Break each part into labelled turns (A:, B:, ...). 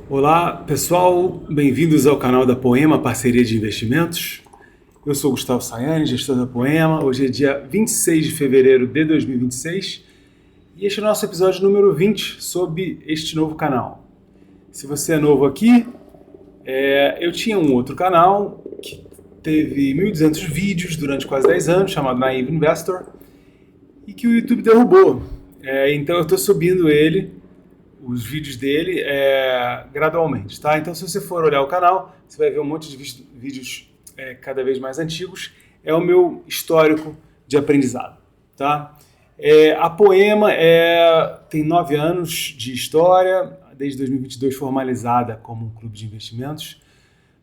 A: Olá, pessoal, bem-vindos ao canal da Poema Parceria de Investimentos. Eu sou Gustavo Sayani, gestor da Poema. Hoje é dia 26 de fevereiro de 2026 e este é o nosso episódio número 20 sobre este novo canal. Se você é novo aqui, eu tinha um outro canal que teve 1.200 vídeos durante quase 10 anos, chamado Naive Investor, e que o YouTube derrubou. Então eu estou subindo os vídeos dele gradualmente, tá? Então, se você for olhar o canal, você vai ver um monte de vídeos cada vez mais antigos. É o meu histórico de aprendizado, tá? A Poema tem 9 anos de história, desde 2022 formalizada como um clube de investimentos.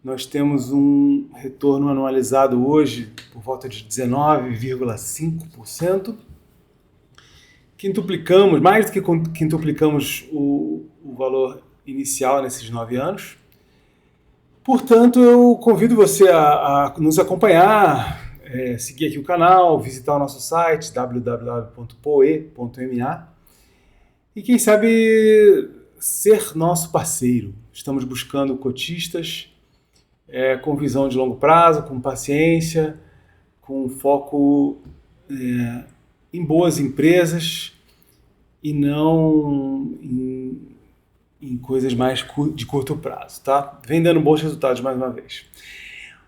A: Nós temos um retorno anualizado hoje por volta de 19,5%. Quintuplicamos, mais do que quintuplicamos o valor inicial nesses 9 anos. Portanto, eu convido você a nos acompanhar, seguir aqui o canal, visitar o nosso site www.poe.ma e quem sabe ser nosso parceiro. Estamos buscando cotistas com visão de longo prazo, com paciência, com foco em boas empresas e não em coisas mais de curto prazo, tá? Vem dando bons resultados mais uma vez.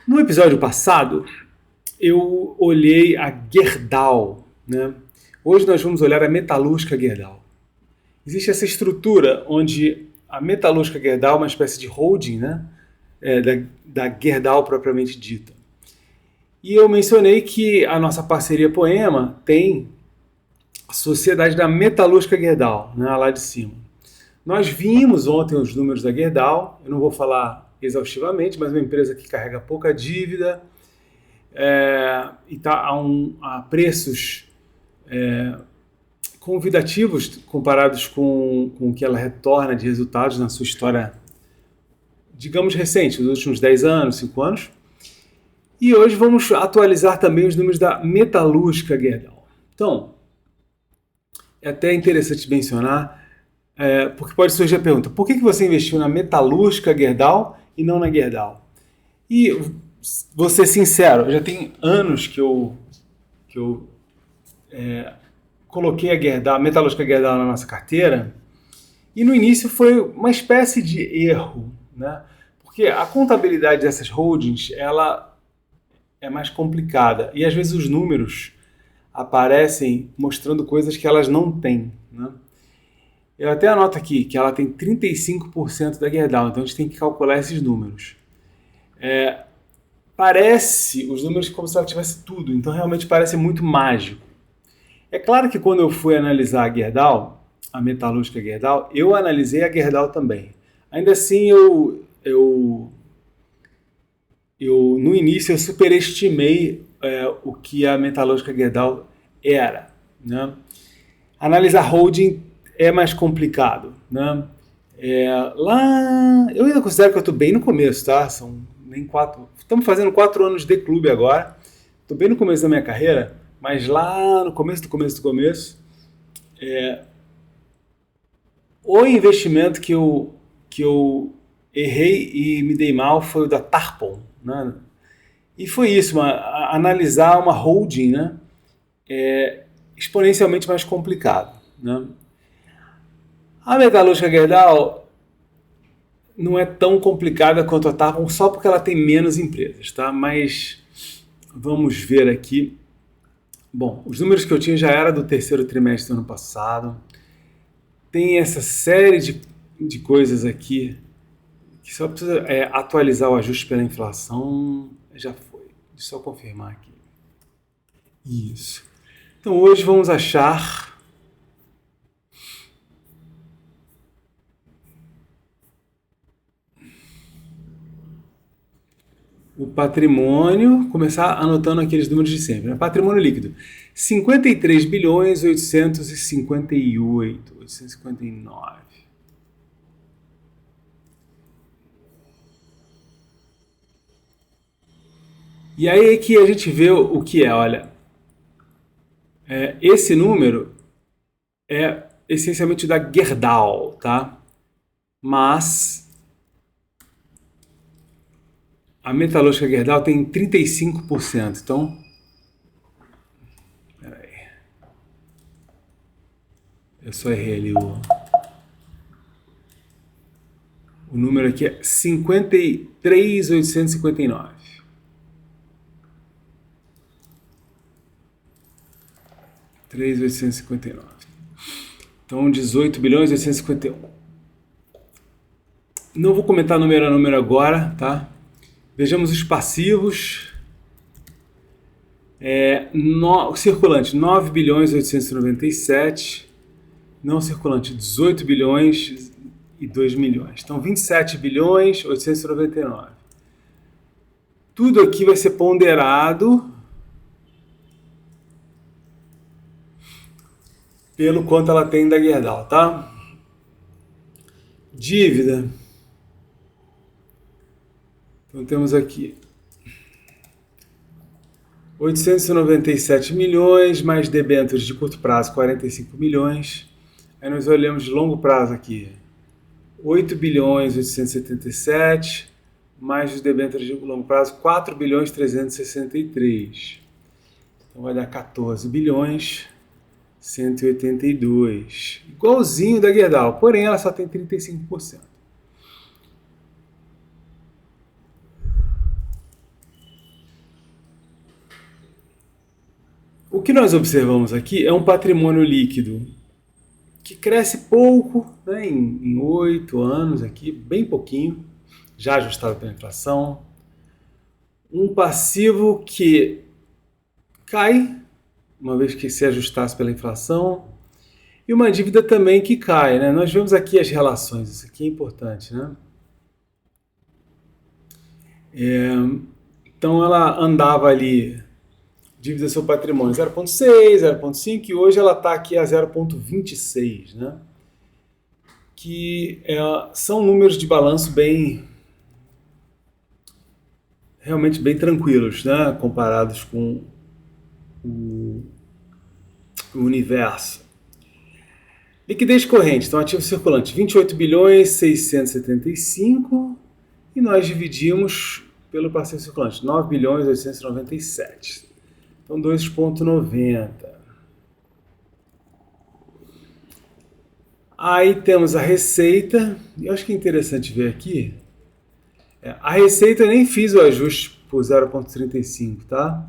A: No episódio passado, eu olhei a Gerdau, né? Hoje nós vamos olhar a Metalúrgica Gerdau. Existe essa estrutura onde a Metalúrgica Gerdau é uma espécie de holding, né? Da Gerdau propriamente dita. E eu mencionei que a nossa parceria Poema tem a sociedade da Metalúrgica Gerdau, né, lá de cima. Nós vimos ontem os números da Gerdau, eu não vou falar exaustivamente, mas é uma empresa que carrega pouca dívida e está a preços convidativos comparados com o que ela retorna de resultados na sua história, digamos, recente, nos últimos 10 anos, 5 anos. E hoje vamos atualizar também os números da Metalúrgica Gerdau. Então, é até interessante mencionar, porque pode surgir a pergunta, por que você investiu na Metalúrgica Gerdau e não na Gerdau? E, vou ser sincero, já tem anos que eu coloquei a Metalúrgica Gerdau na nossa carteira, e no início foi uma espécie de erro, né? Porque a contabilidade dessas holdings, ela é mais complicada, e às vezes os números aparecem mostrando coisas que elas não têm, né? Eu até anoto aqui que ela tem 35% da Gerdau, então a gente tem que calcular esses números. Parece os números como se ela tivesse tudo, então realmente parece muito mágico. É claro que quando eu fui analisar a Gerdau, a Metalúrgica Gerdau, eu analisei a Gerdau também. Ainda assim, no início eu superestimei o que a Metalúrgica Gerdau era, né? Analisar holding é mais complicado, né? Eu ainda considero que eu estou bem no começo, tá? Estamos fazendo 4 anos de clube agora, estou bem no começo da minha carreira, mas lá no começo do começo, o investimento que eu errei e me dei mal foi o da Tarpon, né? E foi isso, analisar uma holding, né, exponencialmente mais complicado, né? A Metalúrgica Gerdau não é tão complicada quanto a Tarpon, só porque ela tem menos empresas, tá? Mas vamos ver aqui. Bom, os números que eu tinha já era do terceiro trimestre do ano passado. Tem essa série de coisas aqui que só precisa atualizar o ajuste pela inflação. Já foi. Deixa eu só confirmar aqui. Isso. Então hoje vamos achar o patrimônio, começar anotando aqueles números de sempre, né? Patrimônio líquido, 53 bilhões 859. E aí que a gente vê o que olha, esse número é essencialmente da Gerdau, tá? Mas A Metalúrgica Gerdau tem 35%, então... Peraí. Eu só errei ali o número aqui é 53.859. Então, 18 bilhões e 851. Não vou comentar número a número agora, tá? Vejamos os passivos. Circulante, 9 bilhões e 897. Não circulante, 18 bilhões e 2 milhões. Então, 27 bilhões e 899. Tudo aqui vai ser ponderado pelo quanto ela tem da Gerdau, tá? Dívida. Então temos aqui 897 milhões, mais debêntures de curto prazo, 45 milhões. Aí nós olhamos de longo prazo aqui, 8 bilhões 877, mais os debêntures de longo prazo, 4 bilhões 363. Então vai dar 14 bilhões 182. Igualzinho da Gerdau, porém ela só tem 35%. O que nós observamos aqui é um patrimônio líquido que cresce pouco, né, em 8 anos aqui, bem pouquinho, já ajustado pela inflação. Um passivo que cai, uma vez que se ajustasse pela inflação, e uma dívida também que cai, né? Nós vemos aqui as relações, isso aqui é importante, né? Então ela andava ali, dívida sobre patrimônio 0,6, 0,5, e hoje ela está aqui a 0,26, né? Que são números de balanço realmente bem tranquilos, né? Comparados com o universo. Liquidez corrente, então ativo circulante, 28 bilhões 675, e nós dividimos pelo passivo circulante, 9 bilhões 897. Então 2,90. Aí temos a receita, e eu acho que é interessante ver aqui, a receita eu nem fiz o ajuste por 0,35, tá?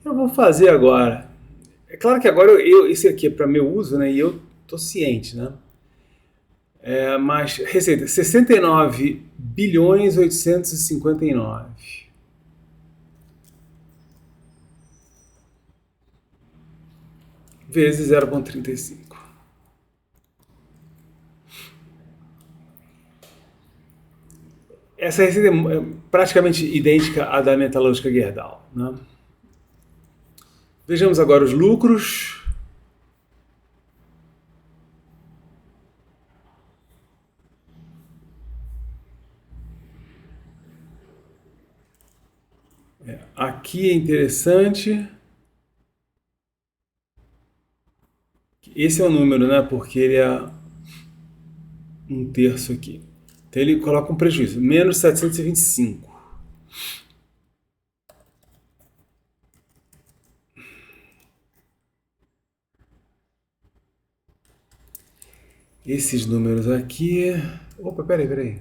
A: Eu vou fazer agora. É claro que agora esse aqui é para meu uso, né? E eu tô ciente, né? Mas receita 69 bilhões 859. Vezes 0,35. Essa receita é praticamente idêntica à da Metalúrgica Gerdau, né? Vejamos agora os lucros. Aqui é interessante. Esse é o número, né? Porque ele é um terço aqui. Então ele coloca um prejuízo, menos 725. Esses números aqui... Opa, peraí.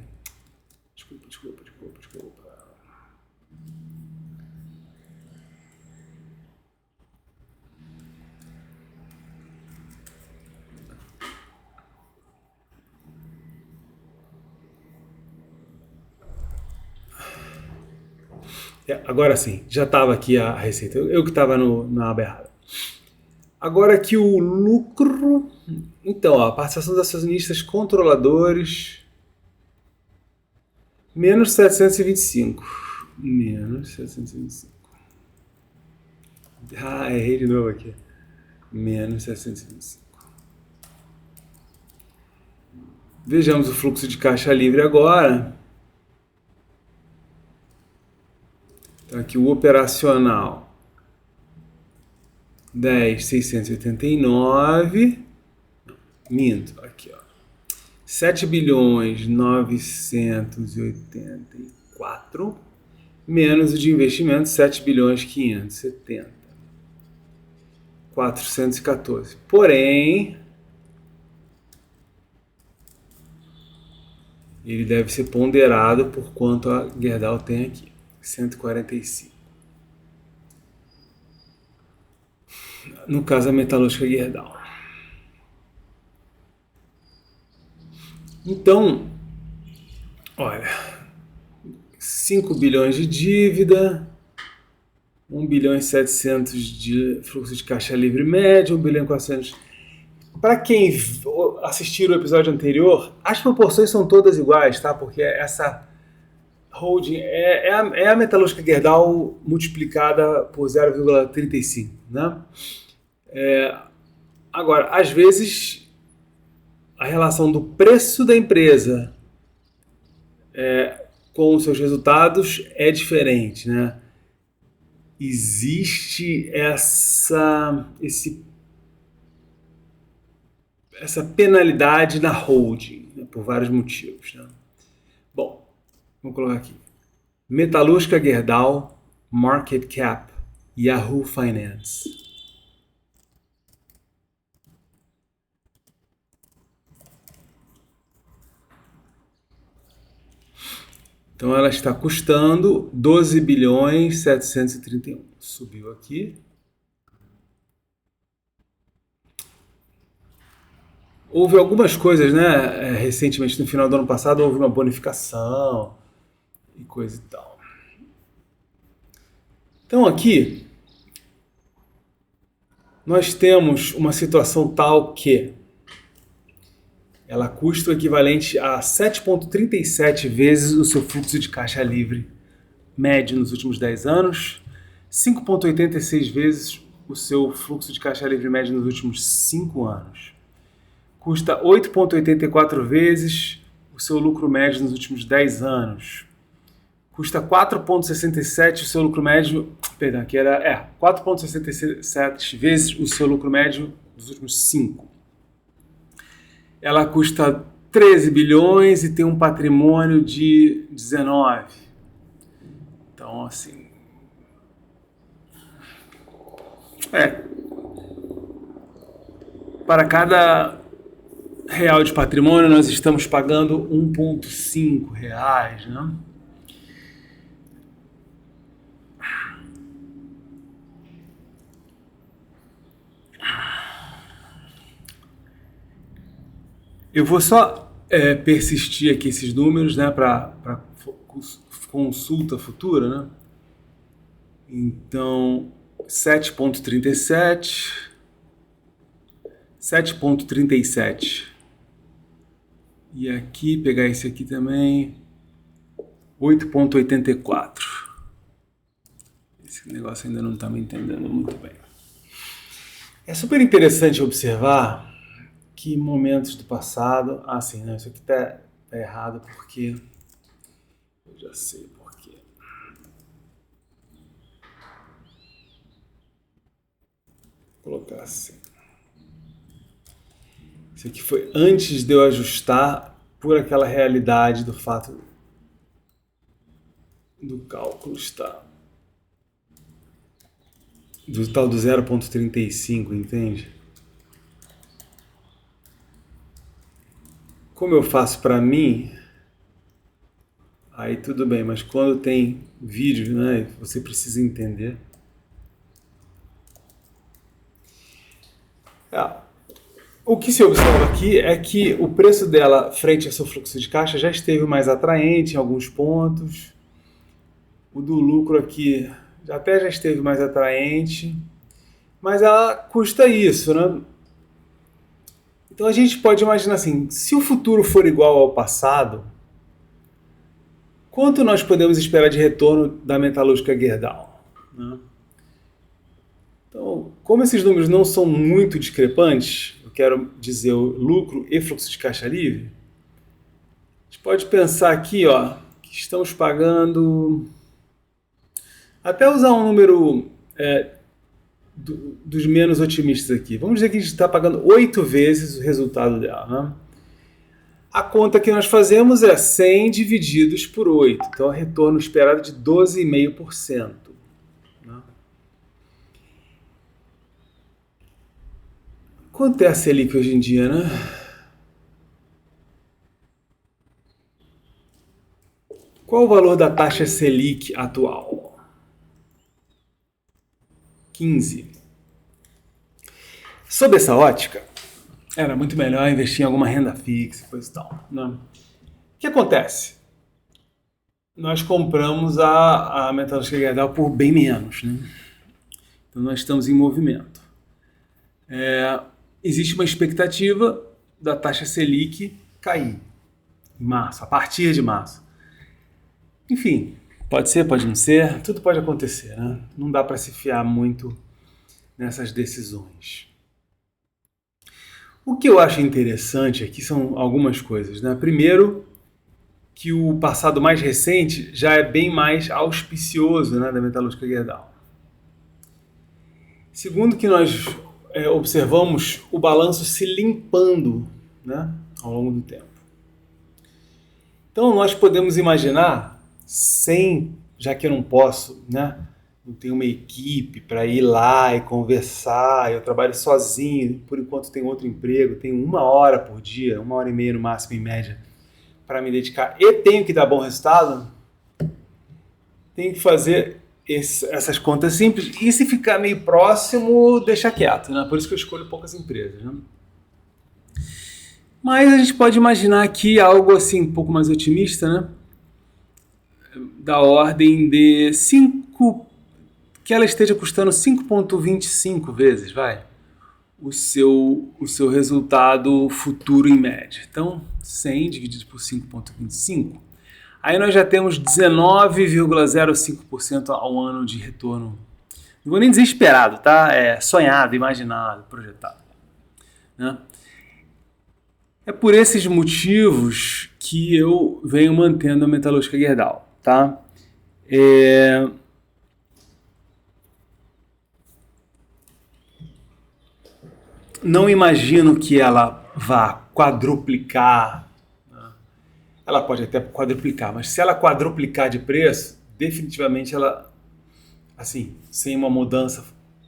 A: Desculpa. Agora sim, já estava aqui a receita. Eu que estava na aba errada. Agora aqui o lucro. Então, a participação dos acionistas controladores. Menos 725. Menos 725. Errei de novo aqui. Menos 725. Vejamos o fluxo de caixa livre agora. Então aqui o operacional 10.689, minto, aqui ó, 7 bilhões 984 menos o de investimento, 7 bilhões 570. 414. Porém, ele deve ser ponderado por quanto a Gerdau tem aqui. 145. No caso, a metalúrgica Gerdau. Então, olha, 5 bilhões de dívida, 1 bilhão e 700 de fluxo de caixa livre médio, 1 bilhão e 400. Para quem assistiu o episódio anterior, as proporções são todas iguais, tá? Porque essa holding é a metalúrgica Gerdau multiplicada por 0,35, né? Agora, às vezes, a relação do preço da empresa com os seus resultados é diferente, né? Existe essa penalidade na holding, né, por vários motivos, né? Bom, vamos colocar aqui. Metalúrgica Gerdau, Market Cap, Yahoo Finance. Então ela está custando 12 bilhões 731. Subiu aqui. Houve algumas coisas, né? Recentemente, no final do ano passado, houve uma bonificação e coisa e tal. Então aqui nós temos uma situação tal que ela custa o equivalente a 7,37 vezes o seu fluxo de caixa livre médio nos últimos 10 anos, 5,86 vezes o seu fluxo de caixa livre médio nos últimos 5 anos. Custa 8,84 vezes o seu lucro médio nos últimos 10 anos. Custa 4,67 o seu lucro médio, perdão, que era 4,67 vezes o seu lucro médio dos últimos 5. Ela custa 13 bilhões e tem um patrimônio de 19. Então, assim... para cada real de patrimônio, nós estamos pagando 1,5 reais, né? Eu vou só persistir aqui esses números, né, para consulta futura, né? Então, 7,37, 7,37. E aqui, pegar esse aqui também, 8,84. Esse negócio ainda não está me entendendo muito bem. É super interessante observar que momentos do passado... Ah, sim, não, isso aqui tá errado porque... Eu já sei por quê. Vou colocar assim. Isso aqui foi antes de eu ajustar por aquela realidade do fato do cálculo estar do tal do 0,35, entende? Como eu faço para mim, aí tudo bem, mas quando tem vídeo, né, você precisa entender. O que se observa aqui é que o preço dela frente ao seu fluxo de caixa já esteve mais atraente em alguns pontos. O do lucro aqui até já esteve mais atraente, mas ela custa isso, né? Então a gente pode imaginar assim, se o futuro for igual ao passado, quanto nós podemos esperar de retorno da metalúrgica Gerdau, né? Então, como esses números não são muito discrepantes, eu quero dizer o lucro e fluxo de caixa livre, a gente pode pensar aqui, ó, que estamos pagando... Até usar um número dos menos otimistas aqui. Vamos dizer que a gente está pagando 8 vezes o resultado dela, né? A conta que nós fazemos é 100 divididos por 8. Então, é retorno esperado de 12,5%. Né? Quanto é a Selic hoje em dia, né? Qual o valor da taxa Selic atual? 15. Sob essa ótica, era muito melhor investir em alguma renda fixa, coisa e tal. Né? O que acontece? Nós compramos a Metalúrgica Gerdau por bem menos. Né? Então nós estamos em movimento. Existe uma expectativa da taxa Selic cair em março, a partir de março. Enfim, pode ser, pode não ser, tudo pode acontecer. Né? Não dá para se fiar muito nessas decisões. O que eu acho interessante aqui são algumas coisas. Né? Primeiro, que o passado mais recente já é bem mais auspicioso, né, da Metalúrgica Gerdau. Segundo, que nós observamos o balanço se limpando, né, ao longo do tempo. Então nós podemos imaginar, já que eu não posso, né, não tenho uma equipe para ir lá e conversar, eu trabalho sozinho, por enquanto tenho outro emprego, tenho 1 hora por dia, 1 hora e meia no máximo em média, para me dedicar e tenho que dar bom resultado, tenho que fazer essas contas simples e se ficar meio próximo, deixar quieto, né? Por isso que eu escolho poucas empresas. Né? Mas a gente pode imaginar aqui algo assim um pouco mais otimista, né? Da ordem de 5, que ela esteja custando 5,25 vezes, vai, o seu resultado futuro em média. Então, 100 dividido por 5,25, aí nós já temos 19,05% ao ano de retorno. Não vou nem dizer esperado, tá? É sonhado, imaginado, projetado. Né? É por esses motivos que eu venho mantendo a Metalúrgica Gerdau, tá? Não imagino que ela vá quadruplicar. Ela pode até quadruplicar, mas se ela quadruplicar de preço, definitivamente ela, assim, sem uma mudança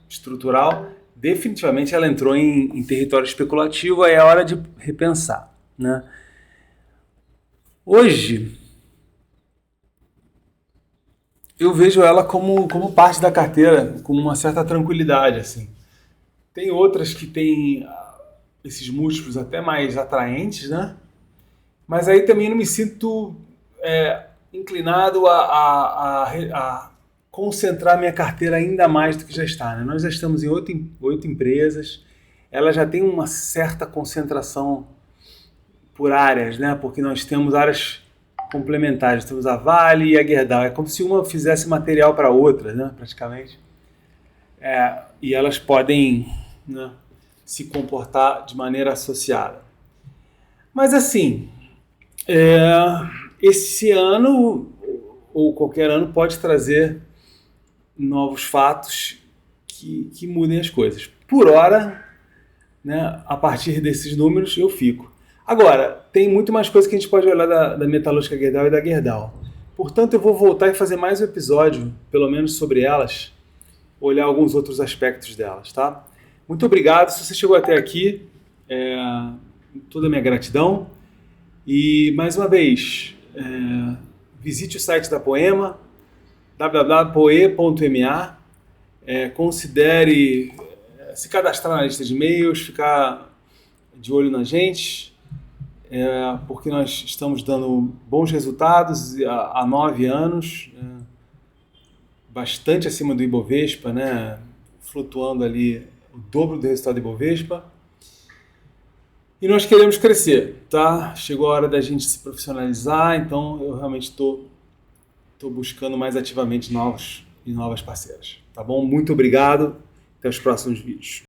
A: estrutural, definitivamente ela entrou em território especulativo, aí é hora de repensar. Né? Hoje, eu vejo ela como parte da carteira, com uma certa tranquilidade. Assim. Tem outras que têm esses múltiplos até mais atraentes, né? Mas aí também não me sinto inclinado a concentrar minha carteira ainda mais do que já está. Né? Nós já estamos em 8 empresas, ela já tem uma certa concentração por áreas, né? Porque nós temos áreas complementares, temos a Vale e a Gerdau. É como se uma fizesse material para a outra, né? Praticamente. E elas podem, né, se comportar de maneira associada. Mas assim, esse ano ou qualquer ano pode trazer novos fatos que mudem as coisas. Por hora, né, a partir desses números eu fico. Agora, tem muito mais coisa que a gente pode olhar da Metalúrgica Gerdau e da Gerdau. Portanto, eu vou voltar e fazer mais um episódio, pelo menos sobre elas, olhar alguns outros aspectos delas, tá? Muito obrigado. Se você chegou até aqui, toda a minha gratidão. E, mais uma vez, visite o site da Poema, www.poe.ma. Considere se cadastrar na lista de e-mails, ficar de olho na gente, porque nós estamos dando bons resultados há 9 anos, bastante acima do Ibovespa, né? Flutuando ali o dobro do resultado do Ibovespa. E nós queremos crescer, tá? Chegou a hora da gente se profissionalizar, então eu realmente estou buscando mais ativamente novas parceiras, tá bom? Muito obrigado, até os próximos vídeos.